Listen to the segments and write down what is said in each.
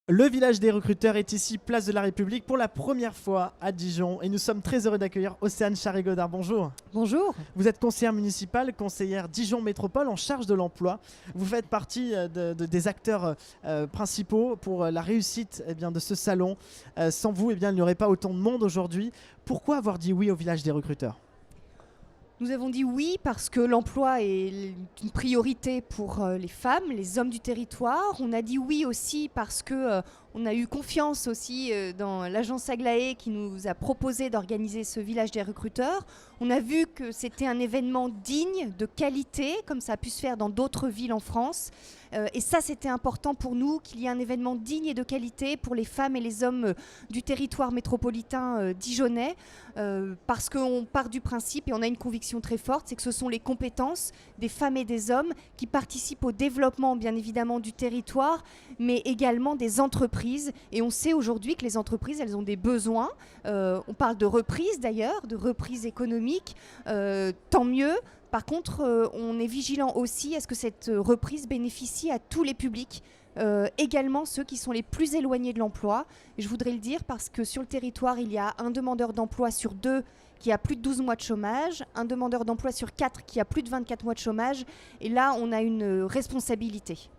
Le village des recruteurs est ici, place de la République, pour la première fois à Dijon. Et nous sommes très heureux d'accueillir Océane Charret-Godard. Bonjour. Bonjour. Vous êtes conseillère municipale, conseillère Dijon Métropole en charge de l'emploi. Vous faites partie des acteurs principaux pour la réussite de ce salon. Sans vous, il n'y aurait pas autant de monde aujourd'hui. Pourquoi avoir dit oui au village des recruteurs ? Nous avons dit oui parce que l'emploi est une priorité pour les femmes, les hommes du territoire. On a dit oui aussi parce que on a eu confiance aussi dans l'agence Aglaé qui nous a proposé d'organiser ce village des recruteurs. On a vu que c'était un événement digne, de qualité, comme ça a pu se faire dans d'autres villes en France. Et ça, c'était important pour nous, qu'il y ait un événement digne et de qualité pour les femmes et les hommes du territoire métropolitain dijonnais, parce qu'on part du principe, et on a une conviction très forte, c'est que ce sont les compétences des femmes et des hommes qui participent au développement, bien évidemment, du territoire, mais également des entreprises. Et on sait aujourd'hui que les entreprises, elles ont des besoins. On parle de reprise d'ailleurs, de reprise économique, tant mieux. Par contre, on est vigilant aussi à ce que cette reprise bénéficie à tous les publics, également ceux qui sont les plus éloignés de l'emploi. Et je voudrais le dire parce que sur le territoire, il y a un demandeur d'emploi sur 2 qui a plus de 12 mois de chômage, un demandeur d'emploi sur 4 qui a plus de 24 mois de chômage. Et là, on a une responsabilité.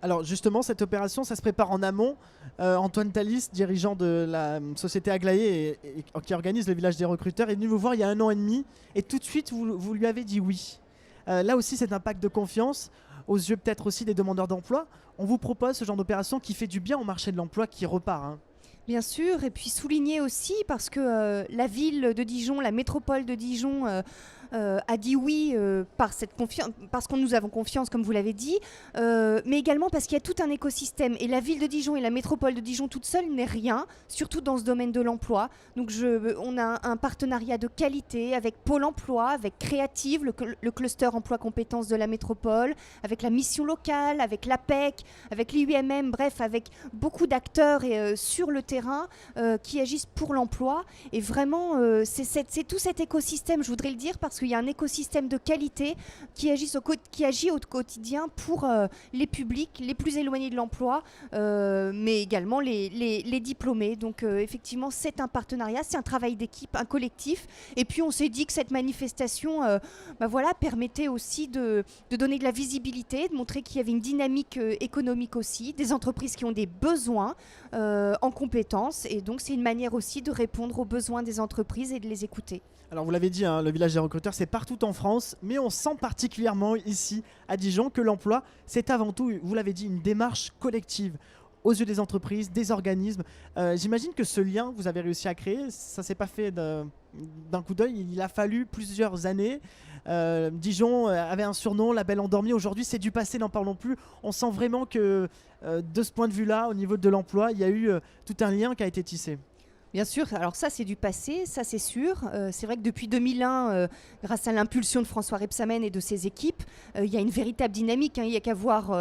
Alors justement, cette opération, ça se prépare en amont. Antoine Thalys, dirigeant de la société Aglaé et qui organise le village des recruteurs, est venu vous voir il y a 1 an et demi et tout de suite, vous lui avez dit oui. Là aussi, c'est un pacte de confiance, aux yeux peut-être aussi des demandeurs d'emploi. On vous propose ce genre d'opération qui fait du bien au marché de l'emploi, qui repart. Bien sûr, et puis souligner aussi parce que la ville de Dijon, la métropole de Dijon a dit oui parce qu'on nous avons confiance, comme vous l'avez dit, mais également parce qu'il y a tout un écosystème. Et la ville de Dijon et la métropole de Dijon toute seule n'est rien, surtout dans ce domaine de l'emploi. Donc on a un partenariat de qualité avec Pôle emploi, avec Créative, le cluster emploi-compétences de la métropole, avec la mission locale, avec l'APEC, avec l'IUMM, bref, avec beaucoup d'acteurs sur le terrain qui agissent pour l'emploi. Et vraiment, c'est tout cet écosystème, je voudrais le dire, parce qu'il y a un écosystème de qualité qui agit au quotidien pour les publics les plus éloignés de l'emploi, mais également les diplômés. Donc effectivement, c'est un partenariat, c'est un travail d'équipe, un collectif. Et puis on s'est dit que cette manifestation permettait aussi de donner de la visibilité, de montrer qu'il y avait une dynamique économique aussi, des entreprises qui ont des besoins en compétences. Et donc c'est une manière aussi de répondre aux besoins des entreprises et de les écouter. Alors vous l'avez dit, le village des recruteurs, c'est partout en France, mais on sent particulièrement ici à Dijon que l'emploi, c'est avant tout, vous l'avez dit, une démarche collective aux yeux des entreprises, des organismes. J'imagine que ce lien que vous avez réussi à créer, ça ne s'est pas fait d'un coup d'œil, il a fallu plusieurs années. Dijon avait un surnom, la Belle Endormie. Aujourd'hui, c'est du passé, n'en parlons plus. On sent vraiment que de ce point de vue-là, au niveau de l'emploi, il y a eu tout un lien qui a été tissé. Bien sûr, alors ça c'est du passé, ça c'est sûr. C'est vrai que depuis 2001, grâce à l'impulsion de François Rebsamen et de ses équipes, il y a une véritable dynamique. Il n'y a qu'à voir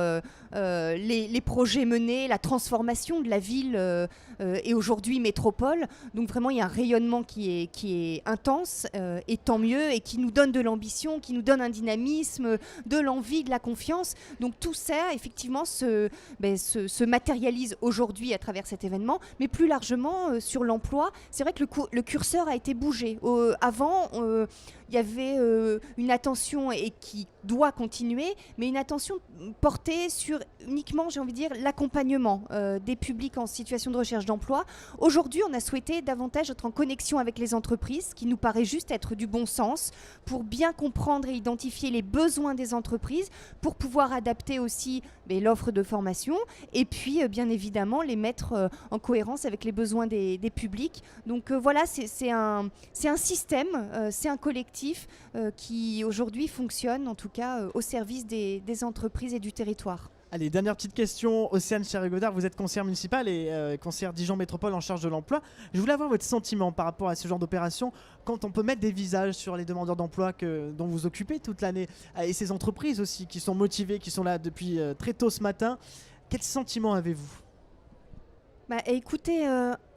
les projets menés, la transformation de la ville et aujourd'hui métropole. Donc vraiment il y a un rayonnement qui est intense et tant mieux, et qui nous donne de l'ambition, qui nous donne un dynamisme, de l'envie, de la confiance. Donc tout ça effectivement se matérialise aujourd'hui à travers cet événement, mais plus largement sur l'emploi. C'est vrai que le curseur a été bougé. Avant, il y avait une attention, et qui doit continuer, mais une attention portée sur uniquement, j'ai envie de dire, l'accompagnement des publics en situation de recherche d'emploi. Aujourd'hui, on a souhaité davantage être en connexion avec les entreprises, qui nous paraît juste être du bon sens, pour bien comprendre et identifier les besoins des entreprises, pour pouvoir adapter aussi l'offre de formation, et puis bien évidemment les mettre en cohérence avec les besoins des publics. Donc voilà, c'est un système, c'est un collectif qui aujourd'hui fonctionne, en tout cas au service des entreprises et du territoire. Allez, dernière petite question. Océane Charret-Godard, vous êtes conseillère municipale et conseillère Dijon Métropole en charge de l'emploi. Je voulais avoir votre sentiment par rapport à ce genre d'opération, quand on peut mettre des visages sur les demandeurs d'emploi dont vous occupez toute l'année, et ces entreprises aussi qui sont motivées, qui sont là depuis très tôt ce matin. Quel sentiment avez-vous ? Écoutez,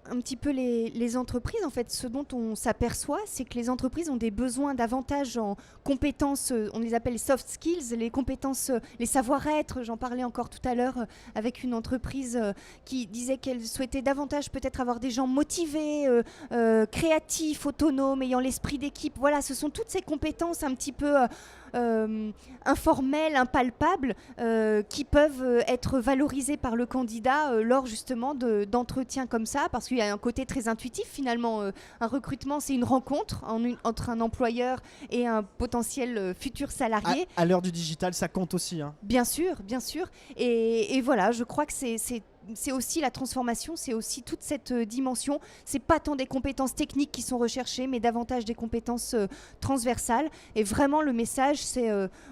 un petit peu les entreprises, en fait, ce dont on s'aperçoit, c'est que les entreprises ont des besoins davantage en compétences, on les appelle les soft skills, les compétences, les savoir-être. J'en parlais encore tout à l'heure avec une entreprise qui disait qu'elle souhaitait davantage peut-être avoir des gens motivés, créatifs, autonomes, ayant l'esprit d'équipe. Voilà, ce sont toutes ces compétences un petit peu informelles, impalpables, qui peuvent être valorisées par le candidat lors justement d'entretiens comme ça, parce qu'il y a un côté très intuitif finalement. Un recrutement, c'est une rencontre entre un employeur et un potentiel futur salarié. À l'heure du digital, ça compte aussi, hein. Bien sûr, bien sûr. Et voilà, je crois que c'est aussi la transformation, c'est aussi toute cette dimension. C'est pas tant des compétences techniques qui sont recherchées, mais davantage des compétences transversales. Et vraiment, le message, c'est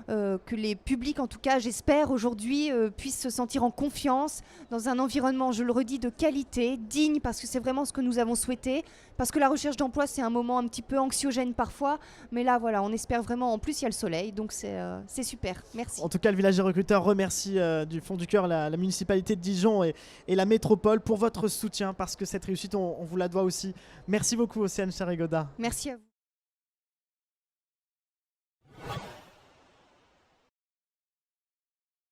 que les publics, en tout cas, j'espère aujourd'hui, puissent se sentir en confiance dans un environnement, je le redis, de qualité, digne, parce que c'est vraiment ce que nous avons souhaité. Parce que la recherche d'emploi, c'est un moment un petit peu anxiogène parfois. Mais là, voilà, on espère vraiment. En plus, il y a le soleil, donc c'est super. Merci. En tout cas, le village des recruteurs remercie du fond du cœur la municipalité de Dijon et la métropole pour votre soutien, parce que cette réussite, on vous la doit aussi. Merci beaucoup, Océane Charret-Godard. Merci à vous.